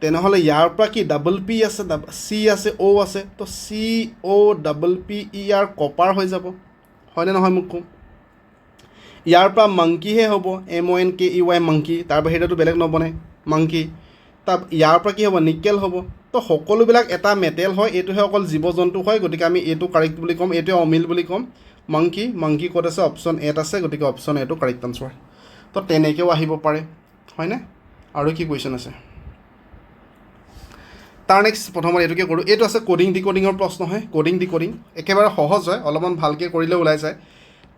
তেনেহ'লে ইয়াৰ পৰা কি P আছে C আছে O আছে তো COPPER কপাৰ হৈ যাব হয়নে নহয় মোক কওক ইয়াৰ পৰা মাংকিহে হ'ব MONKEY মাংকি তাৰ বাহিৰেতো বেলেগ নবনে মাংকি তাৰ ইয়াৰ পৰা কি হ'ব নিকেল হ'ব তো সকলোবিলাক এটা মেটেল হয় এইটোহে অকল জীৱ জন্তু হয় গতিকে আমি এইটো কাৰেক্ট বুলি ক'ম এইটোৱে অমিল বুলি ক'ম মাংকি ক'ত আছে অপশ্যন এত আছে গতিকে অপশ্যন এটো কাৰেক্ট আনচাৰ তো তেনেকৈও আহিব পাৰে হয়নে আৰু কি কুৱেশ্যন আছে তাৰ নেক্সট প্ৰথমত এইটোকে কৰোঁ এইটো আছে কোডিং ডিকোডিঙৰ প্ৰশ্ন হয় কোডিং ডিকোডিং একেবাৰে সহজ হয় অলপমান ভালকৈ কৰিলে ওলাই যায়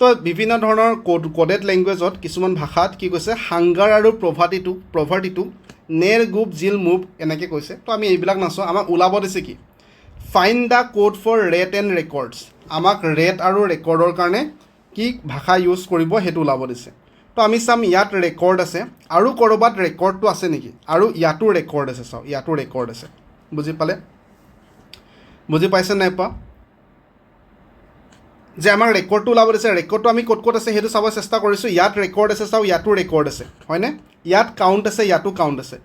তো বিভিন্ন ধৰণৰ কোডেড লেংগুৱেজত কিছুমান ভাষাত কি কৈছে হাংগাৰ আৰু প্ৰভাৰ্টিটো নেৰ গুপ জিল মুভ এনেকৈ কৈছে তো আমি এইবিলাক নাচাওঁ আমাক ওলাব দিছে কি find the code for rate and records আমাক ৰেট আৰু ৰেকৰ্ডৰ কাৰণে কি ভাষা ইউজ কৰিব সেইটো ওলাব দিছে তো আমি চাম ইয়াত ৰেকৰ্ড আছে আৰু ক'ৰবাত ৰেকৰ্ডটো আছে নেকি আৰু ইয়াতো ৰেকৰ্ড আছে চাওক ইয়াতো ৰেকৰ্ড আছে বুজি পাইছে নাই পোৱা যে আমাৰ ৰেকৰ্ডটো ওলাব দিছে ৰেকৰ্ডটো আমি ক'ত আছে সেইটো চাব চেষ্টা কৰিছোঁ ইয়াত ৰেকৰ্ড আছে চাওক ইয়াতো ৰেকৰ্ড আছে হয়নে ইয়াত কাউণ্ট আছে ইয়াতো কাউণ্ট আছে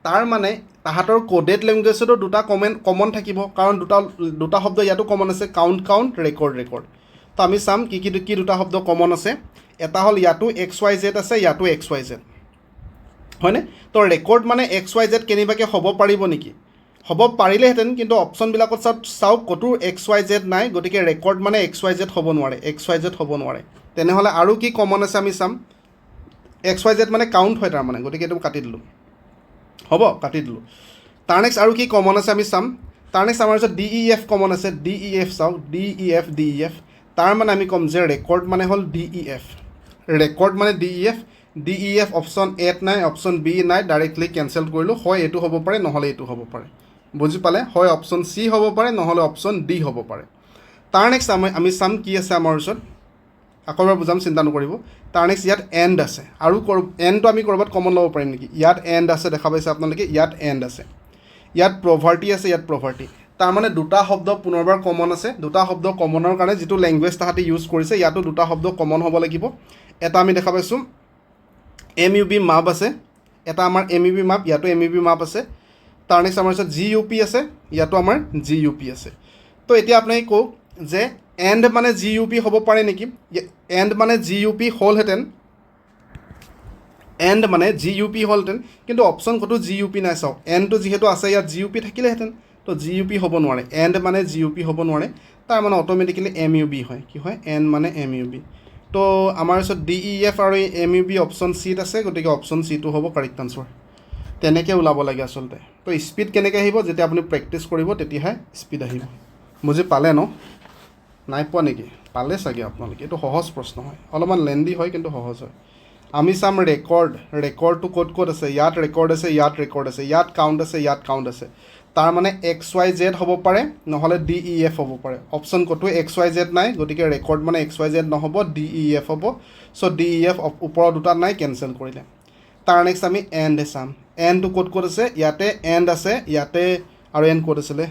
তাৰ মানে তাহাঁতৰ কোডেড লেংগুৱেজতো দুটা কমন থাকিব কাৰণ দুটা শব্দ ইয়াতো কমন আছে কাউণ্ট ৰেকৰ্ড তো আমি চাম কি দুটা শব্দ কমন আছে এটা হ'ল ইয়াতো XYZ আছে ইয়াতো XYZ হয়নে তো ৰেকৰ্ড মানে XYZ কেনেবাকৈ হ'ব পাৰিব নেকি হ'ব পাৰিলেহেঁতেন কিন্তু অপশ্যনবিলাকত চাওক ক'তো XYZ নাই গতিকে ৰেকৰ্ড মানে XYZ হ'ব নোৱাৰে তেনেহ'লে আৰু কি কমন আছে আমি চাম XYZ মানে কাউণ্ট হয় তাৰমানে গতিকে এইটো কাটি দিলোঁ তাৰ নেক্সট আৰু কি কমন আছে আমি চাম তাৰ নেক্সট আমাৰ ওচৰত DEF কমন আছে DEF চাওক DEF তাৰ মানে আমি ক'ম যে ৰেকৰ্ড মানে হ'ল DEF অপশ্যন এত নাই অপশ্যন বি নাই ডাইৰেক্টলি কেঞ্চেল কৰিলোঁ হয় এইটো হ'ব পাৰে নহ'লে এইটো হ'ব পাৰে বুজি পালে হয় অপশ্যন চি হ'ব পাৰে নহ'লে অপশ্যন ডি হ'ব পাৰে তাৰ নেক্সট আমি চাম কি আছে আমাৰ ওচৰত আকৌ এবাৰ বুজাম চিন্তা নকৰিব তাৰ নেক্সট ইয়াত এণ্ড আছে আৰু এণ্ডটো আমি ক'ৰবাত কমন ল'ব পাৰিম নেকি ইয়াত এণ্ড আছে দেখা পাইছে আপোনালোকে ইয়াত এণ্ড আছে ইয়াত প্ৰভাৰ্টি আছে তাৰ মানে দুটা শব্দ পুনৰবাৰ কমন আছে দুটা শব্দ কমনৰ কাৰণে যিটো লেংগুৱেজ তাহাঁতি ইউজ কৰিছে ইয়াতো দুটা শব্দ কমন হ'ব লাগিব এটা আমি দেখা পাইছোঁ MUB মাপ আছে এটা আমাৰ MUB মাপ ইয়াতো MUB মাপ আছে তাৰ নেক্সট আমাৰ ওচৰত GUP আছে ইয়াতো আমাৰ GUP আছে তো এতিয়া আপুনি কওক যে এণ্ড মানে GUP হ'ব পাৰে নেকি এণ্ড মানে GUP হ'লহেঁতেন এণ্ড মানে GUP হ'লহেঁতেন কিন্তু অপশ্যন ক'তো GUP নাই চাওক এণ্ডটো যিহেতু আছে ইয়াত GUP থাকিলেহেঁতেন তো GUP হ'ব নোৱাৰে এণ্ড মানে GUP হ'ব নোৱাৰে তাৰ মানে অট'মেটিকেলি MUB হয় কি হয় এণ্ড মানে MUB তো আমাৰ ওচৰত DEF আৰু MUB অপশ্যন চিত আছে গতিকে অপশ্যন চিটো হ'ব কাৰেক্ট আনচাৰ তেনেকৈ ওলাব লাগে আচলতে তো স্পীড কেনেকৈ আহিব যেতিয়া আপুনি প্ৰেক্টিছ কৰিব তেতিয়াহে স্পীড আহিব বুজি পালে ন নাই পোৱা নেকি পালে চাগে আপোনালোকে এইটো সহজ প্ৰশ্ন হয় অলপমান লেন্দি হয় কিন্তু সহজ হয় আমি চাম ৰেকৰ্ডটো ক'ত আছে ইয়াত ৰেকৰ্ড আছে ইয়াত কাউণ্ট আছে ইয়াত কাউণ্ট আছে তাৰ মানে XYZ হ'ব পাৰে নহ'লে DEF হ'ব পাৰে অপশ্যন ক'তো XYZ নাই গতিকে ৰেকৰ্ড মানে XYZ নহ'ব DEF হ'ব চ' DEF ওপৰৰ দুটা নাই কেনচেল কৰিলে তাৰ নেক্সট আমি এণ্ড চাম এণ্ডটো ক'ত আছে ইয়াতে এণ্ড আছে ইয়াতে আৰু এণ্ড ক'ত আছিলে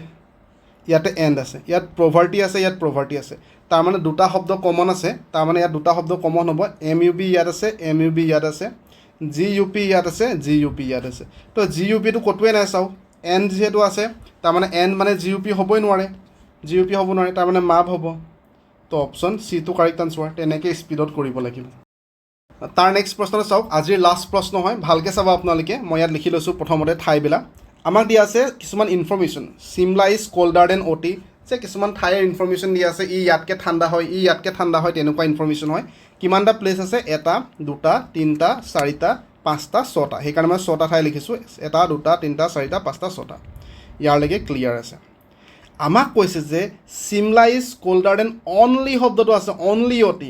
ইয়াতে এণ্ড আছে ইয়াত প্ৰভাৰ্টি আছে ইয়াত প্ৰভাৰ্টি আছে তাৰ মানে দুটা শব্দ কমন আছে তাৰ মানে ইয়াত দুটা শব্দ কমন হ'ব MUB ইয়াত আছে MUB ইয়াত আছে GUP ইয়াত আছে GUP ইয়াত আছে তো GUPটো ক'তোৱে নাই চাওক এণ্ড যিহেতু আছে তাৰমানে এণ্ড মানে GUP হ'বই নোৱাৰে GUP হ'ব নোৱাৰে তাৰমানে মাপ হ'ব তো অপশ্যন চিটো কাৰেক্ট আনচাৰ তেনেকৈ স্পীডত কৰিব লাগিব তাৰ নেক্সট প্ৰশ্নটো চাওক আজিৰ লাষ্ট প্ৰশ্ন হয় ভালকৈ চাব আপোনালোকে মই ইয়াত লিখি লৈছোঁ প্ৰথমতে ঠাইবিলাক আমাক দিয়া আছে কিছুমান information Shimla is colder than OT যে কিছুমান ঠাইৰ ইনফৰ্মেশ্যন দিয়া আছে ই ইয়াতকৈ ঠাণ্ডা হয় ই ইয়াতকৈ ঠাণ্ডা হয় তেনেকুৱা ইনফৰ্মেশ্যন হয় কিমানটা প্লেচ আছে এটা দুটা তিনিটা চাৰিটা পাঁচটা ছটা সেইকাৰণে মই ছটা ঠাই লিখিছোঁ এটা দুটা তিনিটা চাৰিটা পাঁচটা ছটা ইয়াৰলৈকে ক্লিয়াৰ আছে আমাক কৈছে যে Shimla is colder then only শব্দটো আছে অনলি OT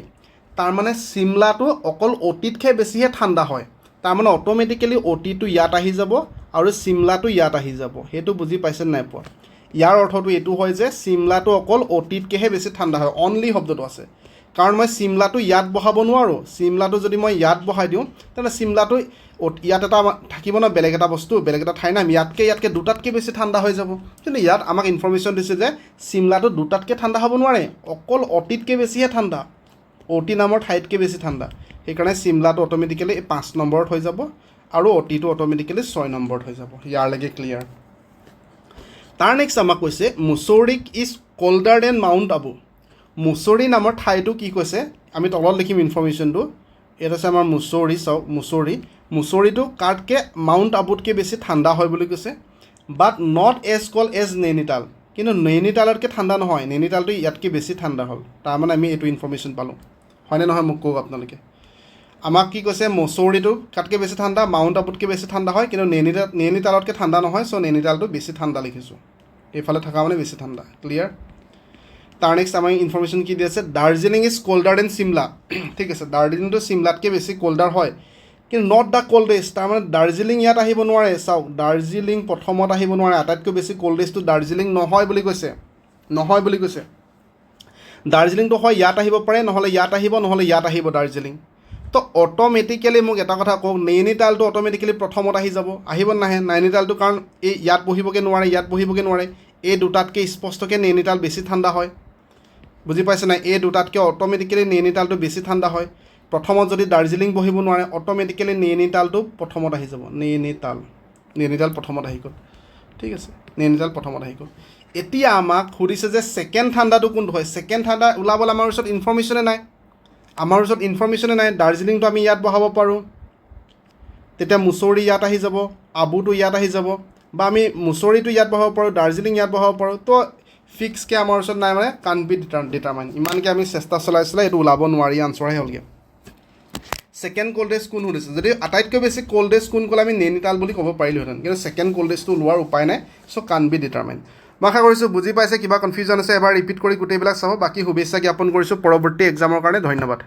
তাৰমানে চিমলাটো অকল OTতকৈ বেছিহে ঠাণ্ডা হয় তাৰমানে অট'মেটিকেলি OTটো ইয়াত আহি যাব আৰু চিমলাটো ইয়াত আহি যাব সেইটো বুজি পাইছে নাই পোৱা ইয়াৰ অৰ্থটো এইটো হয় যে চিমলাটো অকল OTতকৈহে বেছি ঠাণ্ডা হয় অনলি শব্দটো আছে কাৰণ মই চিমলাটো ইয়াত বহাব নোৱাৰোঁ চিমলাটো যদি মই ইয়াত বহাই দিওঁ তেন্তে চিমলাটো ইয়াত এটা থাকিব ন বেলেগ এটা বস্তু বেলেগ এটা ঠাইৰ নাম ইয়াতকৈ দুটাতকৈ বেছি ঠাণ্ডা হৈ যাব কিন্তু ইয়াত আমাক ইনফৰ্মেশ্যন দিছে যে চিমলাটো দুটাতকৈ ঠাণ্ডা হ'ব নোৱাৰে অকল OTতকৈ বেছিহে ঠাণ্ডা OT নামৰ ঠাইতকৈ বেছি ঠাণ্ডা সেইকাৰণে চিমলাটো অট'মেটিকেলি 5 নম্বৰত হৈ যাব আৰু OTটো অট'মেটিকেলি 6 নম্বৰত হৈ যাব ইয়াৰলৈকে ক্লিয়াৰ তাৰ নেক্সট আমাক কৈছে মুছৌৰিক is colder then mount Abu মুছৌৰি নামৰ ঠাইটো কি কৈছে আমি তলত লিখিম ইনফৰ্মেশ্যনটো ইয়াত আছে আমাৰ মুছৌৰি চাওক মুছৌৰিটো কাৰতকৈ মাউণ্ট আবুতকৈ বেছি ঠাণ্ডা হয় বুলি কৈছে but not as cold as Nainital কিন্তু নৈনিতালতকৈ ঠাণ্ডা নহয় নৈনিতালটো ইয়াতকৈ বেছি ঠাণ্ডা হ'ল তাৰমানে আমি এইটো ইনফৰ্মেশ্যন পালোঁ হয়নে নহয় মোক কওক আপোনালোকে আমাক কি কৈছে মুছৌৰিটো কাতকৈ বেছি ঠাণ্ডা মাউণ্ট আবুতকৈ বেছি ঠাণ্ডা হয় কিন্তু নৈনিতালতকৈ ঠাণ্ডা নহয় চ' নৈনিতালটো বেছি ঠাণ্ডা লিখিছোঁ এইফালে থকা মানে বেছি ঠাণ্ডা ক্লিয়াৰ তাৰ নেক্সট আমাৰ ইনফৰ্মেশ্যন কি দি আছে Darjeeling is colder then Shimla ঠিক আছে দাৰ্জিলিংটো চিমলাতকৈ বেছি কল্ডাৰ হয় কিন্তু নট দ্য কল্ডেষ্ট তাৰমানে দাৰ্জিলিং ইয়াত আহিব নোৱাৰে চাওক দাৰ্জিলিং প্ৰথমত আহিব নোৱাৰে আটাইতকৈ বেছি কল্ডেষ্টটো দাৰ্জিলিং নহয় বুলি কৈছে দাৰ্জিলিংটো হয় ইয়াত আহিব পাৰে নহ'লে ইয়াত আহিব দাৰ্জিলিং তো অট'মেটিকেলি মোক এটা কথা কওক নৈনিতালটো অট'মেটিকেলি প্ৰথমত আহিব নাহে নৈনিতালটো কাৰণ এই ইয়াত বহিবগৈ নোৱাৰে এই দুটাতকৈ স্পষ্টকৈ নৈনিতাল বেছি ঠাণ্ডা হয় বুজি পাইছে নাই এই দুটাতকৈ অট'মেটিকেলি নৈনিতালটো বেছি ঠাণ্ডা হয় প্ৰথমত যদি দাৰ্জিলিং বহিব নোৱাৰে অট'মেটিকেলি নৈনিতালটো প্ৰথমত আহি যাব নৈনিতাল প্ৰথমত আহি গ'ল ঠিক আছে নৈনিতাল প্ৰথমত আহি গ'ল এতিয়া আমাক সুধিছে যে ছেকেণ্ড ঠাণ্ডাটো কোনটো হয় ছেকেণ্ড ঠাণ্ডা ওলাবলৈ আমাৰ ওচৰত ইনফৰ্মেশ্যনে নাই দাৰ্জিলিংটো আমি ইয়াত বহাব পাৰোঁ তেতিয়া মুছৌৰি ইয়াত আহি যাব আবুটো ইয়াত আহি যাব বা আমি মুছৌৰিটো ইয়াত বহাব পাৰোঁ দাৰ্জিলিং ইয়াত বহাব পাৰোঁ তো ফিক্সকৈ আমাৰ ওচৰত নাই মানে কান বি ডিটাৰমাইন ইমানকৈ আমি চেষ্টা চলাই এইটো ওলাব নোৱাৰি আনচাৰহে হ'লগৈ ছেকেণ্ড কল্ডেষ্ট কোন সুধিছে যদি আটাইতকৈ বেছি কল্ডেষ্ট কোন ক'লে আমি নৈনিতাল বুলি ক'ব পাৰিলোহেঁতেন কিন্তু ছেকেণ্ড কল্ডেষ্টটো ওলোৱাৰ উপায় নাই চ' কান বি ডিটাৰমাইন মই আশা কৰিছোঁ বুজি পাইছে কিবা কনফিউজন আছে এবাৰ ৰিপিট কৰি গোটেইবিলাক চাব বাকী শুভেচ্ছা জ্ঞাপন কৰিছোঁ পৰৱৰ্তী এক্সামৰ কাৰণে ধন্যবাদ